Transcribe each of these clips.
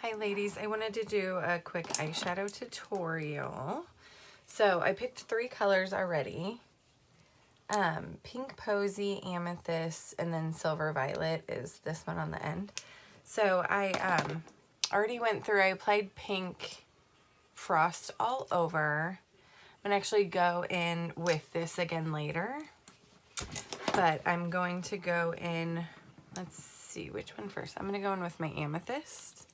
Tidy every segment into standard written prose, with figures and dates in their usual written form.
Hi ladies, I wanted to do a quick eyeshadow tutorial. So I picked 3 colors already. Pink Posy, Amethyst, and then Silver Violet is this one on the end. So I already went through, I applied pink frost all over. I'm going to actually go in with this again later. But I'm going to go in, let's see which one first. I'm going to go in with my Amethyst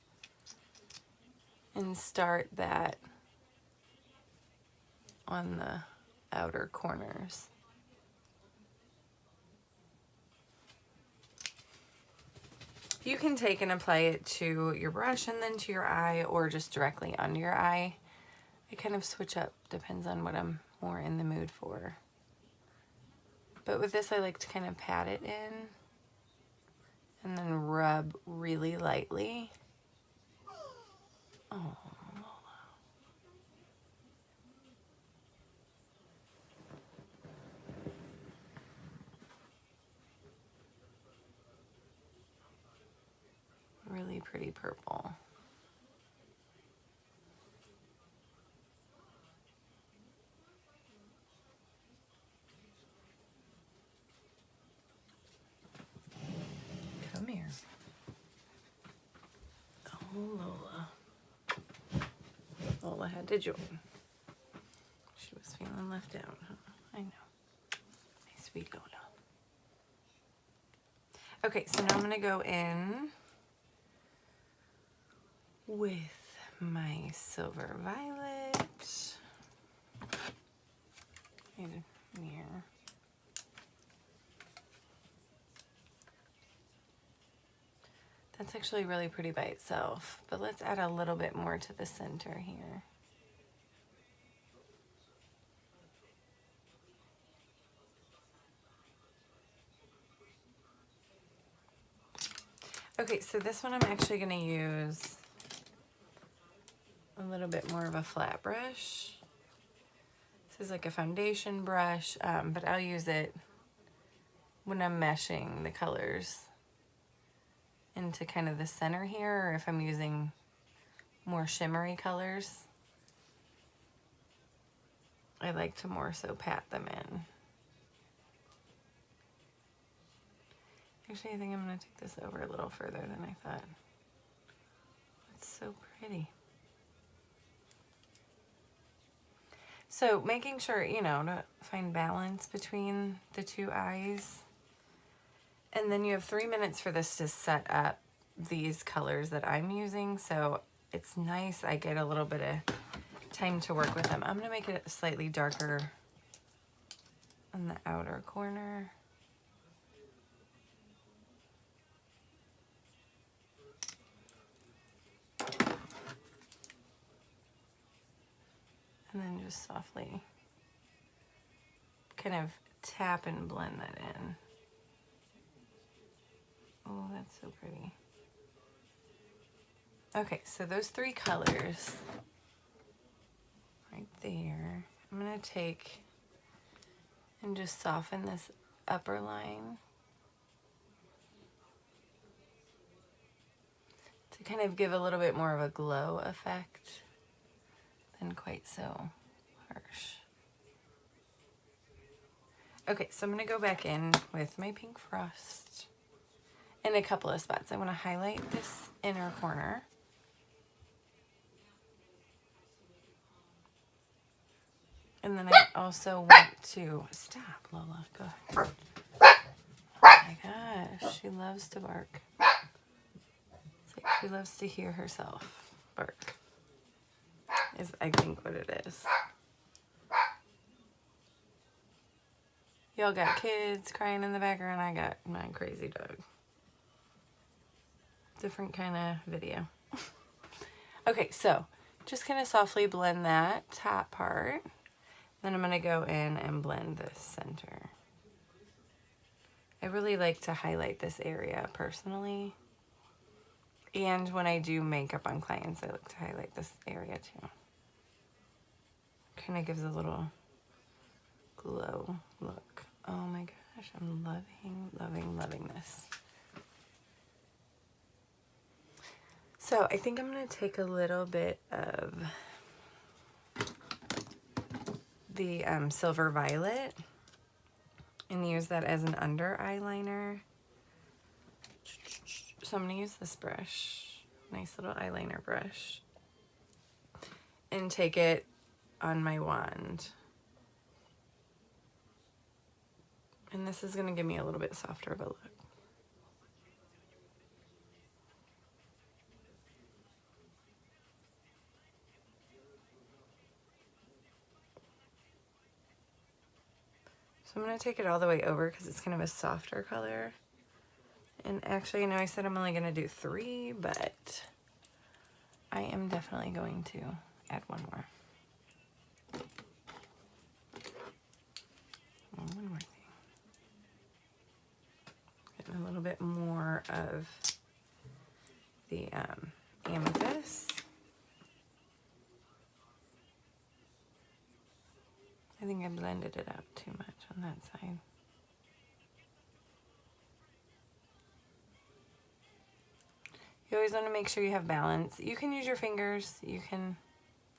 and start that on the outer corners. You can take and apply it to your brush and then to your eye, or just directly under your eye. I kind of switch up, depends on what I'm more in the mood for. But with this, I like to kind of pat it in and then rub really lightly. Oh. Really pretty purple. Come here. Oh, Lola. Lola had to join. She was feeling left out, huh? I know. My sweet Lola. Okay, so now I'm going to go in with my Silver Violet. And here. That's actually really pretty by itself, but let's add a little bit more to the center here. Okay, so this one I'm actually going to use a little bit more of a flat brush. This is like a foundation brush, but I'll use it when I'm meshing the colors into kind of the center here, or if I'm using more shimmery colors. I like to more so pat them in. Actually, I think I'm going to take this over a little further than I thought. It's so pretty. So making sure, you know, to find balance between the 2 eyes. And then you have 3 minutes for this to set up these colors that I'm using. So it's nice. I get a little bit of time to work with them. I'm going to make it slightly darker on the outer corner. And then just softly kind of tap and blend that in. Oh, that's so pretty. Okay, so those 3 colors right there. I'm going to take and just soften this upper line to kind of give a little bit more of a glow effect than quite so harsh. Okay, so I'm going to go back in with my pink frost in a couple of spots. I want to highlight this inner corner. And then I also want to, stop Lola, go ahead. Oh my gosh, she loves to bark. It's like she loves to hear herself bark, is I think what it is. Y'all got kids crying in the background, I got my crazy dog. Different kind of video. Okay, so just kind of softly blend that top part. Then I'm going to go in and blend the center. I really like to highlight this area personally. And when I do makeup on clients, I like to highlight this area too. Kind of gives a little glow look. Oh my gosh, I'm loving, loving, loving this. So I think I'm going to take a little bit of the Silver Violet and use that as an under eyeliner. So I'm going to use this brush, nice little eyeliner brush, and take it on my wand. And this is going to give me a little bit softer of a look. So I'm going to take it all the way over because it's kind of a softer color. And actually, I know I said I'm only going to do 3, but I am definitely going to add one more. One more thing. Getting a little bit more of the amethyst. I think I blended it out too much on that side. You always want to make sure you have balance. You can use your fingers. You can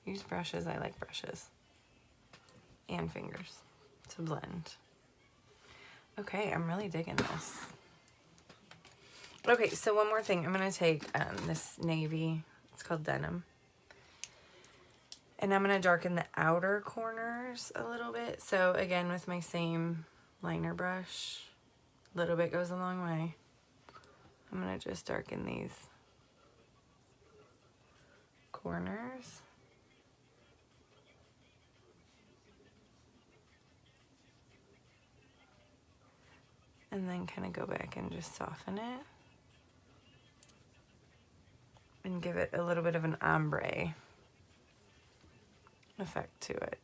use brushes. I like brushes. And fingers to blend. Okay, I'm really digging this. Okay, so one more thing. I'm going to take this navy. It's called Denim. And I'm going to darken the outer corners a little bit. So again, with my same liner brush, a little bit goes a long way. I'm going to just darken these corners. And then kind of go back and just soften it. And give it a little bit of an ombre effect to it.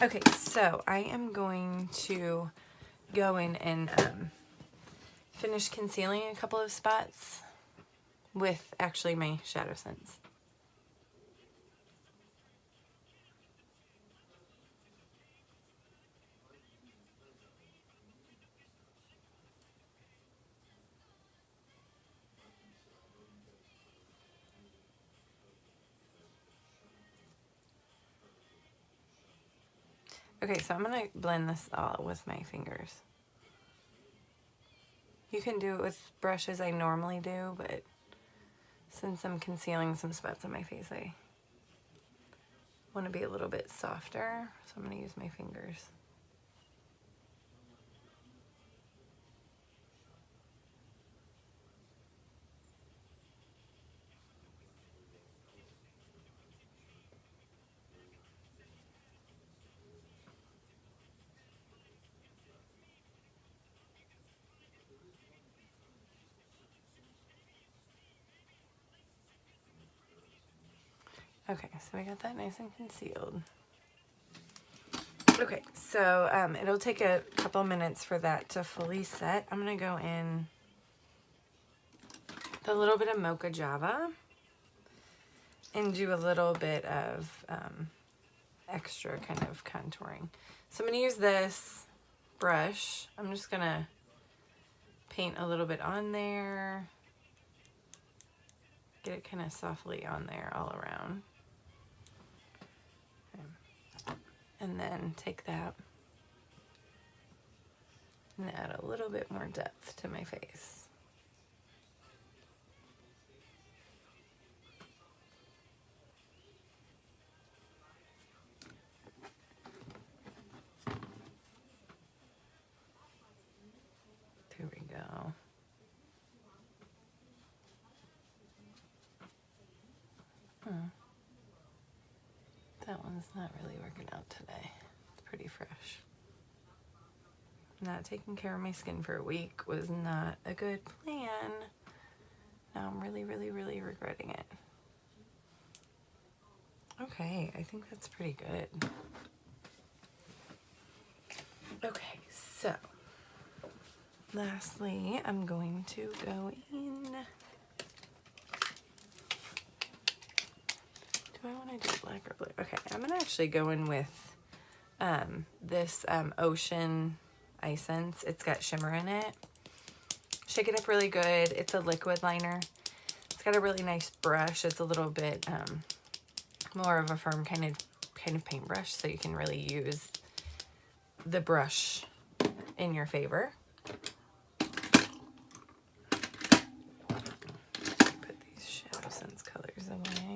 Okay, so I am going to go in and finish concealing a couple of spots with actually my Shadow Sense. Okay, so I'm going to blend this all with my fingers. You can do it with brushes I normally do, but since I'm concealing some spots on my face, I want to be a little bit softer, so I'm going to use my fingers. Okay, so we got that nice and concealed. Okay, so it'll take a couple minutes for that to fully set. I'm going to go in with a little bit of Mocha Java and do a little bit of extra kind of contouring. So I'm going to use this brush. I'm just going to paint a little bit on there. Get it kind of softly on there all around. And then take that and add a little bit more depth to my face. There we go. That one's not really working out today. It's pretty fresh. Not taking care of my skin for a week was not a good plan. Now I'm really, really, really regretting it. Okay, I think that's pretty good. Okay, so lastly, I'm going to go in. Do I want to do black or blue? Okay, I'm going to actually go in with this Ocean Essence. It's got shimmer in it. Shake it up really good. It's a liquid liner. It's got a really nice brush. It's a little bit more of a firm kind of paintbrush, so you can really use the brush in your favor. Put these Shadow Sense colors away.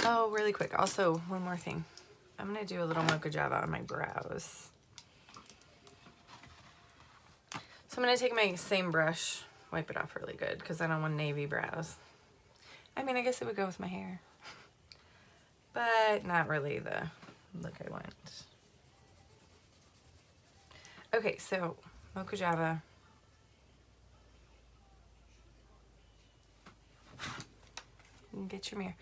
Oh, really quick. Also, one more thing. I'm going to do a little Mocha Java on my brows. So I'm going to take my same brush, wipe it off really good because I don't want navy brows. I mean, I guess it would go with my hair, but not really the look I want. Okay, so Mocha Java. Get your mirror.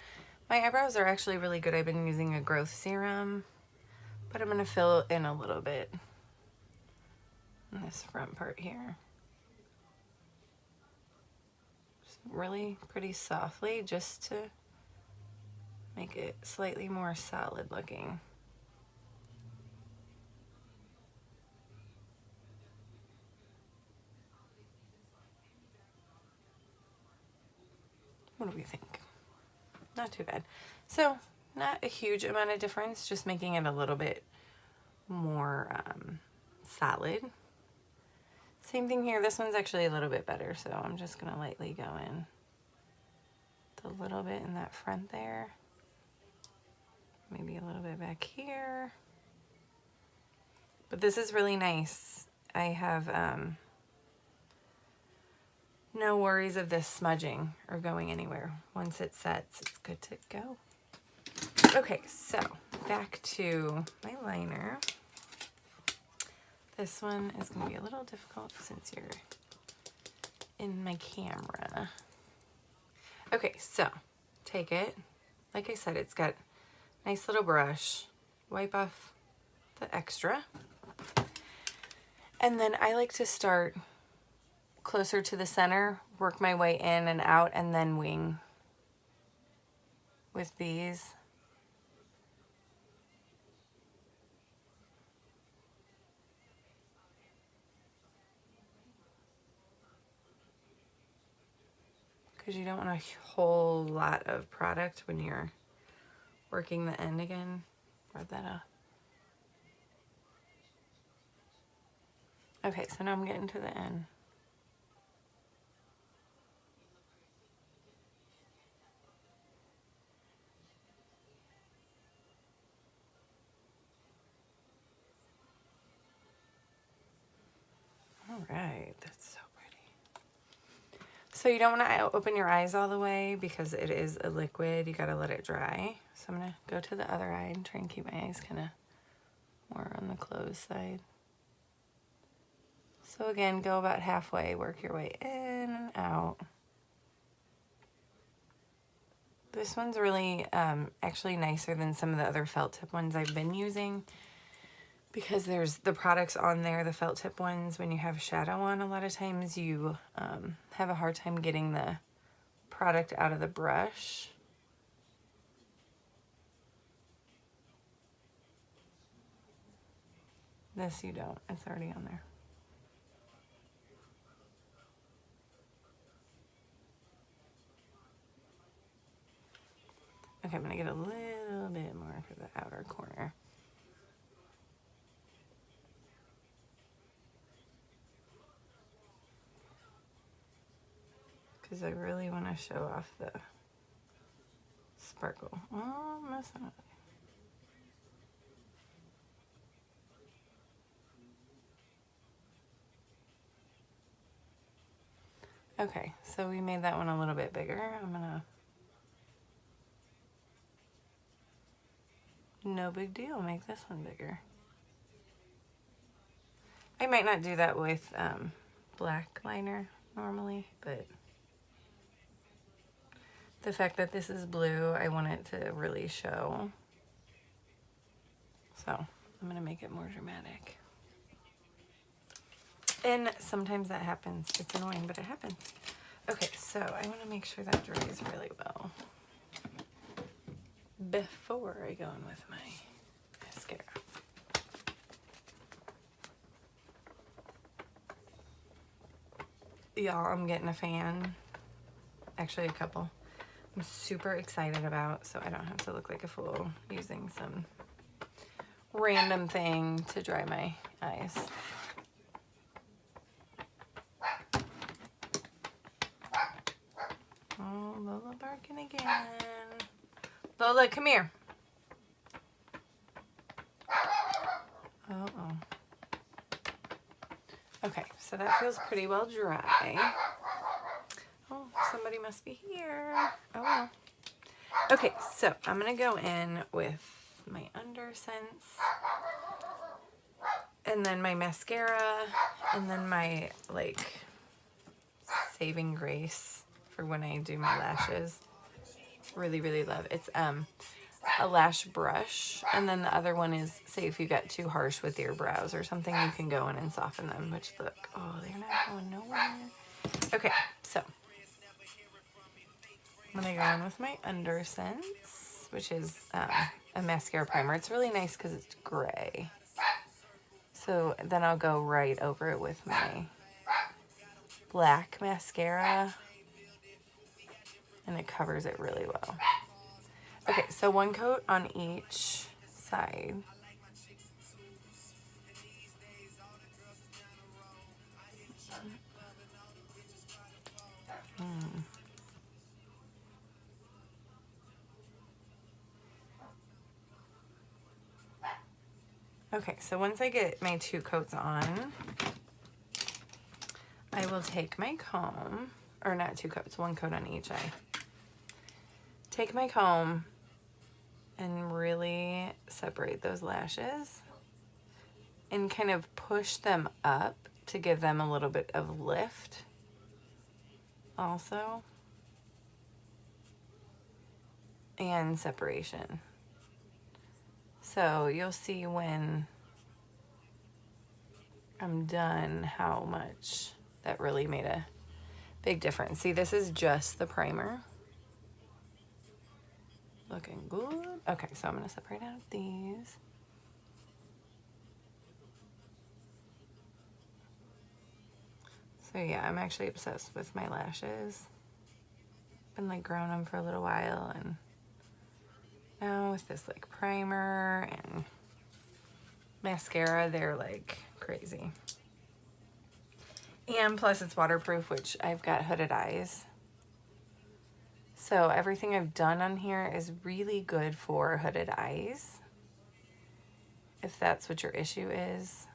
My eyebrows are actually really good. I've been using a growth serum, but I'm going to fill in a little bit in this front part here. Just really pretty softly, just to make it slightly more solid looking. What do we think? Not too bad. So, not a huge amount of difference, just making it a little bit more solid. Same thing here. This one's actually a little bit better, so I'm just going to lightly go in with a little bit in that front there. Maybe a little bit back here. But this is really nice. I have no worries of this smudging or going anywhere. Once it sets, it's good to go. Okay, so back to my liner. This one is going to be a little difficult since you're in my camera. Okay, so take it. Like I said, it's got a nice little brush. Wipe off the extra. And then I like to start closer to the center, work my way in and out, and then wing with these. Because you don't want a whole lot of product when you're working the end again. Rub that up. Okay, so now I'm getting to the end. All right, that's so pretty. So you don't want to open your eyes all the way because it is a liquid. You got to let it dry. So I'm going to go to the other eye and try and keep my eyes kind of more on the closed side. So again, go about halfway, work your way in and out. This one's really actually nicer than some of the other felt tip ones I've been using, because there's the products on there, the felt tip ones, when you have shadow on, a lot of times you have a hard time getting the product out of the brush. This you don't, it's already on there. Okay, I'm gonna get a little bit more for the outer corner. Because I really want to show off the sparkle. Oh, I'm messing up. Okay, so we made that one a little bit bigger. I'm gonna... No big deal, make this one bigger. I might not do that with black liner normally, but the fact that this is blue, I want it to really show. So I'm gonna make it more dramatic. And sometimes that happens. It's annoying, but it happens. Okay, so I want to make sure that dries really well before I go in with my mascara. y'all, I'm getting a fan. Actually, a couple. I'm super excited about, so I don't have to look like a fool using some random thing to dry my eyes. Oh, Lola barking again. Lola, come here. Uh-oh. Okay, so that feels pretty well dry. Oh, somebody must be here. Oh, well. Okay, so I'm going to go in with my Undersense, and then my mascara, and then my, like, saving grace for when I do my lashes. Really, really love. It's a lash brush, and then the other one is, say if you got too harsh with your brows or something, you can go in and soften them, which look, oh, they're not going nowhere. Okay, so I'm going to go in with my Undersense, which is a mascara primer. It's really nice because it's gray. So then I'll go right over it with my black mascara, and it covers it really well. Okay, so one coat on each side. Okay, so once I get my 2 coats on, I will take my comb, or not 2 coats, 1 coat on each eye. Take my comb and really separate those lashes and kind of push them up to give them a little bit of lift also, and separation. So you'll see when I'm done how much that really made a big difference. See, this is just the primer. Looking good. Okay, so I'm going to separate out these. So yeah, I'm actually obsessed with my lashes. Been like growing them for a little while, and now with this like primer and mascara, they're like crazy. And plus it's waterproof, which I've got hooded eyes. So everything I've done on here is really good for hooded eyes, if that's what your issue is.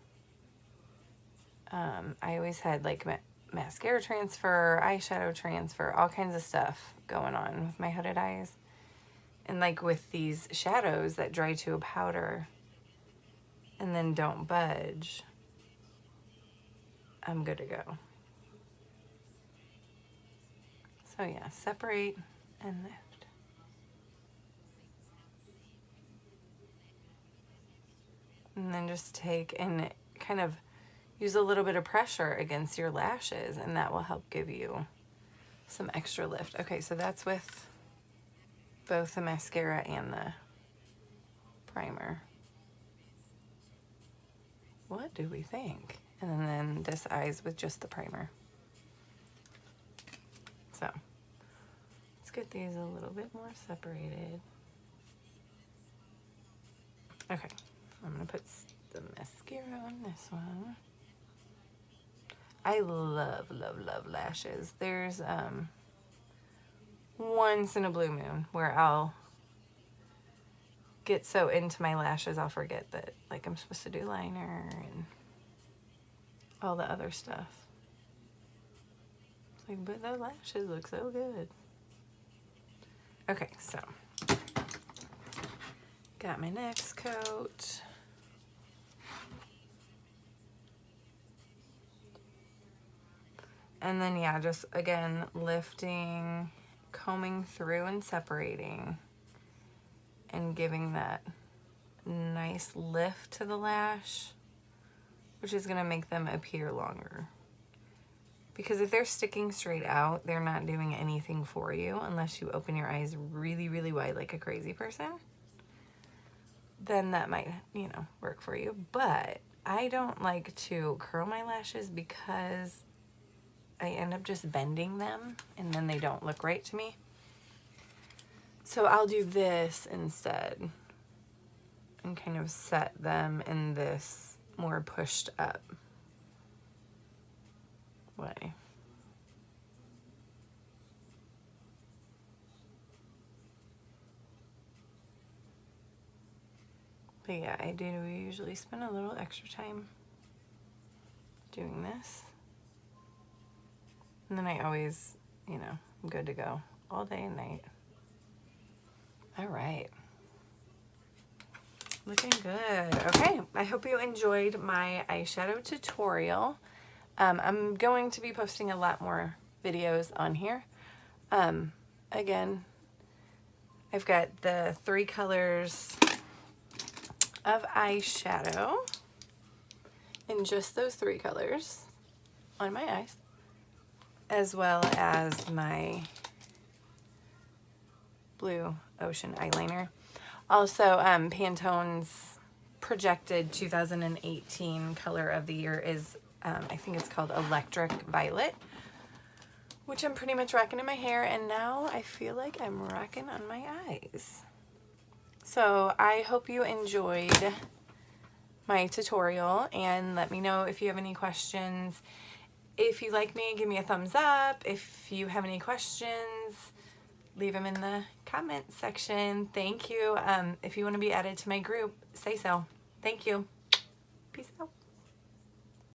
I always had like mascara transfer, eyeshadow transfer, all kinds of stuff going on with my hooded eyes. And like with these shadows that dry to a powder and then don't budge, I'm good to go. So yeah, separate and lift. And then just take and kind of use a little bit of pressure against your lashes, and that will help give you some extra lift. Okay, so that's with both the mascara and the primer. What do we think? And then this eye's with just the primer. So let's get these a little bit more separated. Okay, I'm gonna put the mascara on this one. I love, love, love lashes. There's once in a blue moon where I'll get so into my lashes I'll forget that like I'm supposed to do liner and all the other stuff. It's like, but the lashes look so good. Okay, so got my next coat. And then yeah, just again lifting, combing through and separating and giving that nice lift to the lash, which is going to make them appear longer. Because if they're sticking straight out, they're not doing anything for you unless you open your eyes really, really wide like a crazy person. Then that might, you know, work for you. But I don't like to curl my lashes because I end up just bending them and then they don't look right to me. So I'll do this instead and kind of set them in this more pushed up way. But yeah, I do usually spend a little extra time doing this. And then I always, you know, I'm good to go all day and night. All right. Looking good. Okay, I hope you enjoyed my eyeshadow tutorial. I'm going to be posting a lot more videos on here. Again, I've got the 3 colors of eyeshadow in just those 3 colors on my eyes, as well as my blue ocean eyeliner. Also, Pantone's projected 2018 color of the year is, I think it's called Electric Violet, which I'm pretty much rocking in my hair, and now I feel like I'm rocking on my eyes. So I hope you enjoyed my tutorial, and let me know if you have any questions. If you like me, give me a thumbs up. If you have any questions, leave them in the comment section. Thank you. If you want to be added to my group, say so. Thank you. Peace out.